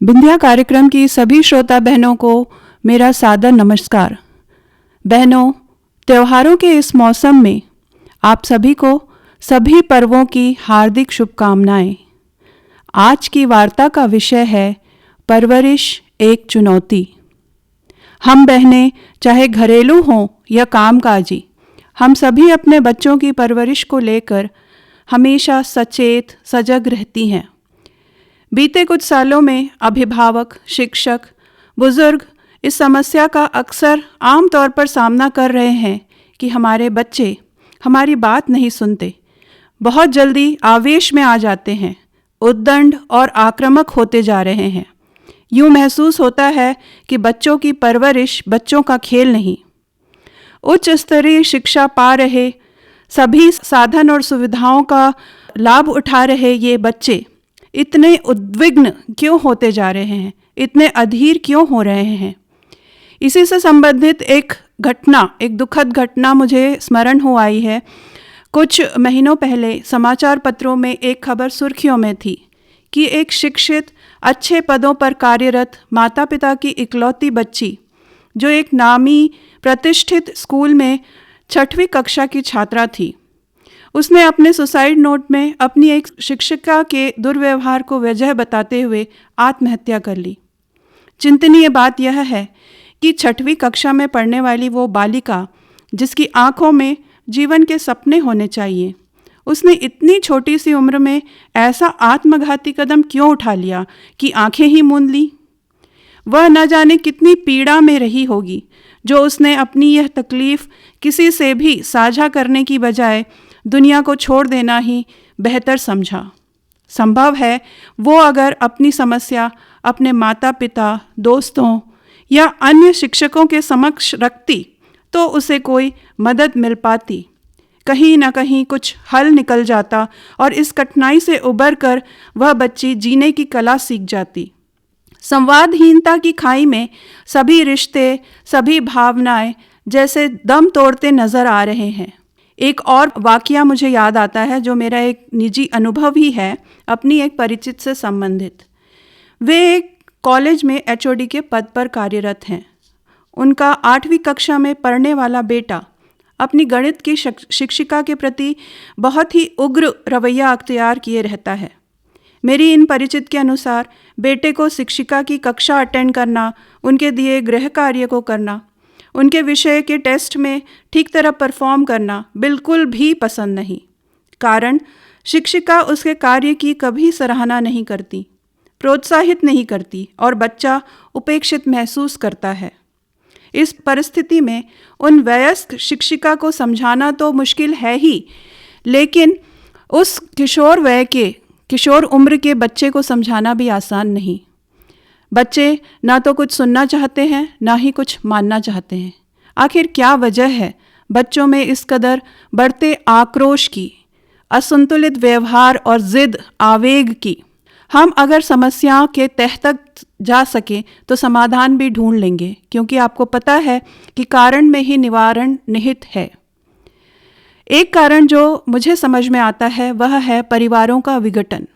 विंध्या कार्यक्रम की सभी श्रोता बहनों को मेरा सादर नमस्कार। बहनों, त्योहारों के इस मौसम में आप सभी को सभी पर्वों की हार्दिक शुभकामनाएं। आज की वार्ता का विषय है परवरिश एक चुनौती। हम बहनें चाहे घरेलू हों या कामकाजी, हम सभी अपने बच्चों की परवरिश को लेकर हमेशा सचेत सजग रहती हैं। बीते कुछ सालों में अभिभावक, शिक्षक, बुजुर्ग इस समस्या का अक्सर आम तौर पर सामना कर रहे हैं कि हमारे बच्चे हमारी बात नहीं सुनते, बहुत जल्दी आवेश में आ जाते हैं, उद्दंड और आक्रामक होते जा रहे हैं। यूँ महसूस होता है कि बच्चों की परवरिश बच्चों का खेल नहीं। उच्च स्तरीय शिक्षा पा रहे, सभी साधन और सुविधाओं का लाभ उठा रहे ये बच्चे इतने उद्विग्न क्यों होते जा रहे हैं, इतने अधीर क्यों हो रहे हैं? इसी से संबंधित एक दुखद घटना मुझे स्मरण हो आई है। कुछ महीनों पहले समाचार पत्रों में एक खबर सुर्खियों में थी कि एक शिक्षित, अच्छे पदों पर कार्यरत माता पिता की इकलौती बच्ची, जो एक नामी प्रतिष्ठित स्कूल में 6वीं कक्षा की छात्रा थी, उसने अपने सुसाइड नोट में अपनी एक शिक्षिका के दुर्व्यवहार को वजह बताते हुए आत्महत्या कर ली। चिंतनीय बात यह है कि 6वीं कक्षा में पढ़ने वाली वो बालिका, जिसकी आंखों में जीवन के सपने होने चाहिए, उसने इतनी छोटी सी उम्र में ऐसा आत्मघाती कदम क्यों उठा लिया कि आंखें ही मूंद ली। वह न जाने कितनी पीड़ा में रही होगी, जो उसने अपनी यह तकलीफ किसी से भी साझा करने की बजाय दुनिया को छोड़ देना ही बेहतर समझा। संभव है वो अगर अपनी समस्या अपने माता पिता, दोस्तों या अन्य शिक्षकों के समक्ष रखती तो उसे कोई मदद मिल पाती, कहीं ना कहीं कुछ हल निकल जाता और इस कठिनाई से उबर कर वह बच्ची जीने की कला सीख जाती। संवादहीनता की खाई में सभी रिश्ते, सभी भावनाएं जैसे दम तोड़ते नजर आ रहे हैं। एक और वाकया मुझे याद आता है, जो मेरा एक निजी अनुभव ही है, अपनी एक परिचित से संबंधित। वे एक कॉलेज में HOD के पद पर कार्यरत हैं। उनका 8वीं कक्षा में पढ़ने वाला बेटा अपनी गणित की शिक्षिका के प्रति बहुत ही उग्र रवैया अख्तियार किए रहता है। मेरी इन परिचित के अनुसार बेटे को शिक्षिका की कक्षा अटेंड करना, उनके दिए गृह कार्य को करना, उनके विषय के टेस्ट में ठीक तरह परफॉर्म करना बिल्कुल भी पसंद नहीं। कारण, शिक्षिका उसके कार्य की कभी सराहना नहीं करती, प्रोत्साहित नहीं करती और बच्चा उपेक्षित महसूस करता है। इस परिस्थिति में उन वयस्क शिक्षिका को समझाना तो मुश्किल है ही, लेकिन उस किशोर उम्र के बच्चे को समझाना भी आसान नहीं। बच्चे ना तो कुछ सुनना चाहते हैं, ना ही कुछ मानना चाहते हैं। आखिर क्या वजह है बच्चों में इस कदर बढ़ते आक्रोश की, असंतुलित व्यवहार और जिद आवेग की? हम अगर समस्या के तह तक जा सके तो समाधान भी ढूंढ लेंगे, क्योंकि आपको पता है कि कारण में ही निवारण निहित है। एक कारण जो मुझे समझ में आता है वह है परिवारों का विघटन।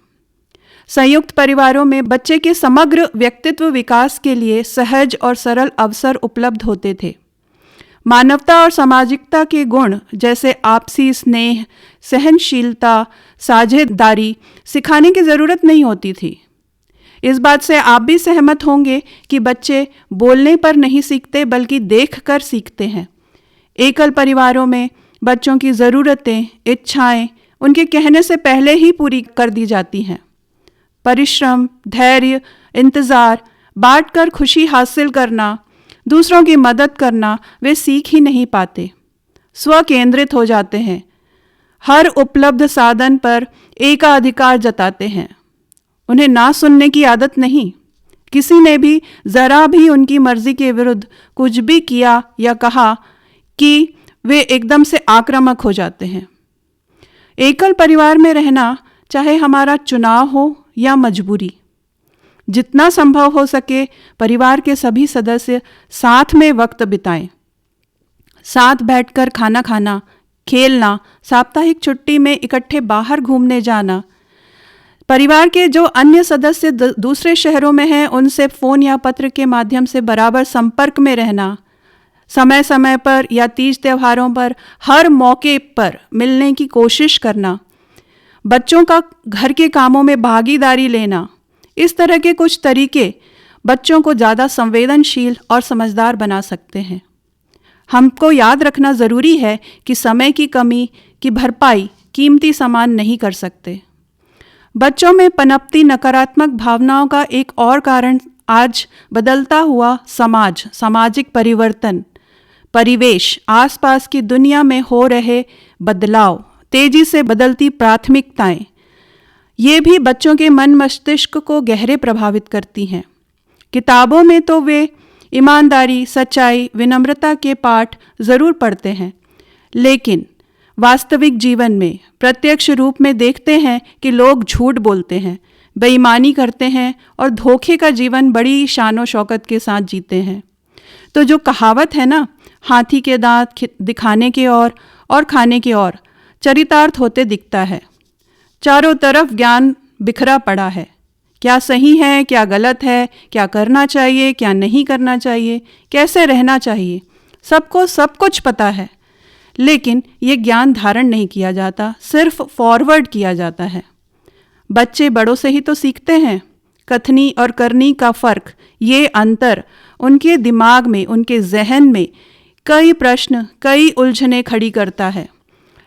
संयुक्त परिवारों में बच्चे के समग्र व्यक्तित्व विकास के लिए सहज और सरल अवसर उपलब्ध होते थे। मानवता और सामाजिकता के गुण जैसे आपसी स्नेह, सहनशीलता, साझेदारी सिखाने की ज़रूरत नहीं होती थी। इस बात से आप भी सहमत होंगे कि बच्चे बोलने पर नहीं सीखते बल्कि देखकर सीखते हैं। एकल परिवारों में बच्चों की ज़रूरतें, इच्छाएं उनके कहने से पहले ही पूरी कर दी जाती हैं। परिश्रम, धैर्य, इंतज़ार, बांटकर खुशी हासिल करना, दूसरों की मदद करना वे सीख ही नहीं पाते। स्व केंद्रित हो जाते हैं, हर उपलब्ध साधन पर एकाधिकार जताते हैं। उन्हें ना सुनने की आदत नहीं। किसी ने भी ज़रा भी उनकी मर्जी के विरुद्ध कुछ भी किया या कहा कि वे एकदम से आक्रामक हो जाते हैं। एकल परिवार में रहना चाहे हमारा चुनाव हो या मजबूरी, जितना संभव हो सके परिवार के सभी सदस्य साथ में वक्त बिताएं। साथ बैठकर खाना खाना, खेलना, साप्ताहिक छुट्टी में इकट्ठे बाहर घूमने जाना, परिवार के जो अन्य सदस्य दूसरे शहरों में हैं, उनसे फ़ोन या पत्र के माध्यम से बराबर संपर्क में रहना, समय समय पर या तीज त्योहारों पर हर मौके पर मिलने की कोशिश करना, बच्चों का घर के कामों में भागीदारी लेना, इस तरह के कुछ तरीके बच्चों को ज़्यादा संवेदनशील और समझदार बना सकते हैं। हमको याद रखना ज़रूरी है कि समय की कमी की भरपाई कीमती सामान नहीं कर सकते। बच्चों में पनपती नकारात्मक भावनाओं का एक और कारण आज बदलता हुआ समाज, सामाजिक परिवर्तन, परिवेश, आसपास की दुनिया में हो रहे बदलाव, तेजी से बदलती प्राथमिकताएं, ये भी बच्चों के मन मस्तिष्क को गहरे प्रभावित करती हैं। किताबों में तो वे ईमानदारी, सच्चाई, विनम्रता के पाठ ज़रूर पढ़ते हैं, लेकिन वास्तविक जीवन में प्रत्यक्ष रूप में देखते हैं कि लोग झूठ बोलते हैं, बेईमानी करते हैं और धोखे का जीवन बड़ी शानो शौकत के साथ जीते हैं। तो जो कहावत है ना, हाथी के दांत दिखाने के और खाने के और, चरितार्थ होते दिखता है। चारों तरफ ज्ञान बिखरा पड़ा है। क्या सही है, क्या गलत है, क्या करना चाहिए, क्या नहीं करना चाहिए, कैसे रहना चाहिए, सबको सब कुछ पता है, लेकिन ये ज्ञान धारण नहीं किया जाता, सिर्फ फॉरवर्ड किया जाता है। बच्चे बड़ों से ही तो सीखते हैं। कथनी और करनी का फ़र्क, ये अंतर उनके दिमाग में, उनके जहन में कई प्रश्न, कई उलझनें खड़ी करता है।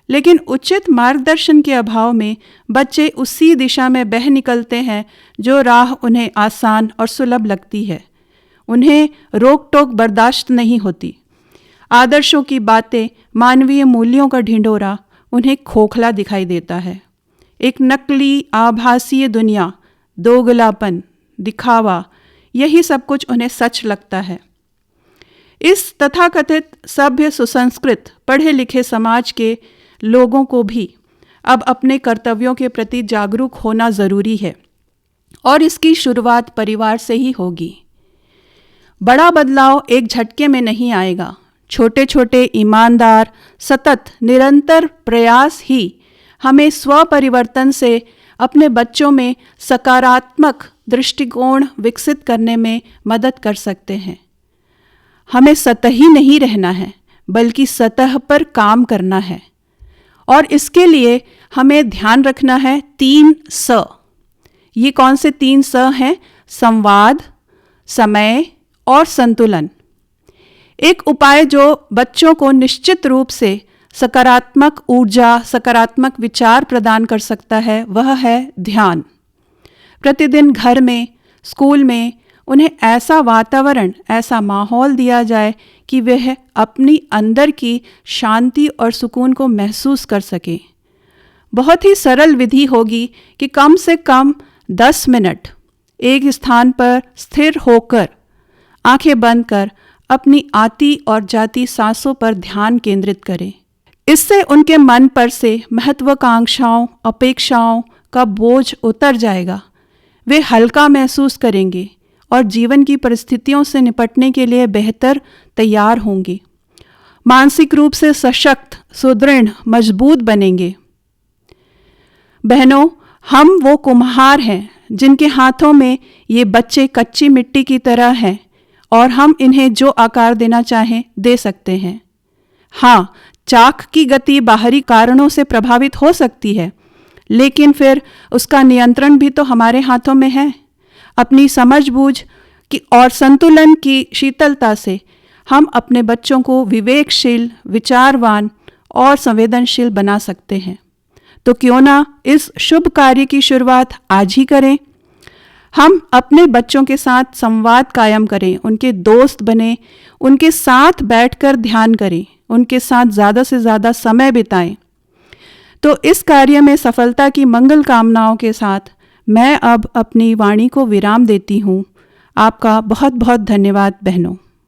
लेकिन उचित मार्गदर्शन के अभाव में बच्चे उसी दिशा में बह निकलते हैं जो राह उन्हें आसान और सुलभ लगती है। उन्हें रोक टोक बर्दाश्त नहीं होती। आदर्शों की बातें, मानवीय मूल्यों का ढिंढोरा उन्हें खोखला दिखाई देता है। एक नकली आभासीय दुनिया, दोगलापन, दिखावा, यही सब कुछ उन्हें सच लगता है। इस तथाकथित सभ्य, सुसंस्कृत, पढ़े लिखे समाज के लोगों को भी अब अपने कर्तव्यों के प्रति जागरूक होना ज़रूरी है और इसकी शुरुआत परिवार से ही होगी। बड़ा बदलाव एक झटके में नहीं आएगा। छोटे छोटे ईमानदार, सतत, निरंतर प्रयास ही हमें स्व परिवर्तन से अपने बच्चों में सकारात्मक दृष्टिकोण विकसित करने में मदद कर सकते हैं। हमें सतही नहीं रहना है, बल्कि सतह पर काम करना है और इसके लिए हमें ध्यान रखना है 3 स। ये कौन से 3 स हैं? संवाद, समय और संतुलन। एक उपाय जो बच्चों को निश्चित रूप से सकारात्मक ऊर्जा, सकारात्मक विचार प्रदान कर सकता है, वह है ध्यान। प्रतिदिन घर में, स्कूल में उन्हें ऐसा वातावरण, ऐसा माहौल दिया जाए कि वह अपनी अंदर की शांति और सुकून को महसूस कर सके। बहुत ही सरल विधि होगी कि कम से कम 10 मिनट एक स्थान पर स्थिर होकर, आंखें बंद कर अपनी आती और जाती सांसों पर ध्यान केंद्रित करें। इससे उनके मन पर से महत्वाकांक्षाओं, अपेक्षाओं का बोझ उतर जाएगा। वे हल्का महसूस करेंगे और जीवन की परिस्थितियों से निपटने के लिए बेहतर तैयार होंगे। मानसिक रूप से सशक्त, सुदृढ़, मजबूत बनेंगे। बहनों, हम वो कुम्हार हैं जिनके हाथों में ये बच्चे कच्ची मिट्टी की तरह हैं और हम इन्हें जो आकार देना चाहें दे सकते हैं। हाँ, चाक की गति बाहरी कारणों से प्रभावित हो सकती है, लेकिन फिर उसका नियंत्रण भी तो हमारे हाथों में है। अपनी समझबूझ की और संतुलन की शीतलता से हम अपने बच्चों को विवेकशील, विचारवान और संवेदनशील बना सकते हैं। तो क्यों ना इस शुभ कार्य की शुरुआत आज ही करें। हम अपने बच्चों के साथ संवाद कायम करें, उनके दोस्त बने, उनके साथ बैठकर ध्यान करें, उनके साथ ज़्यादा से ज़्यादा समय बिताएं। तो इस कार्य में सफलता की मंगल कामनाओं के साथ मैं अब अपनी वाणी को विराम देती हूँ। आपका बहुत बहुत धन्यवाद बहनों।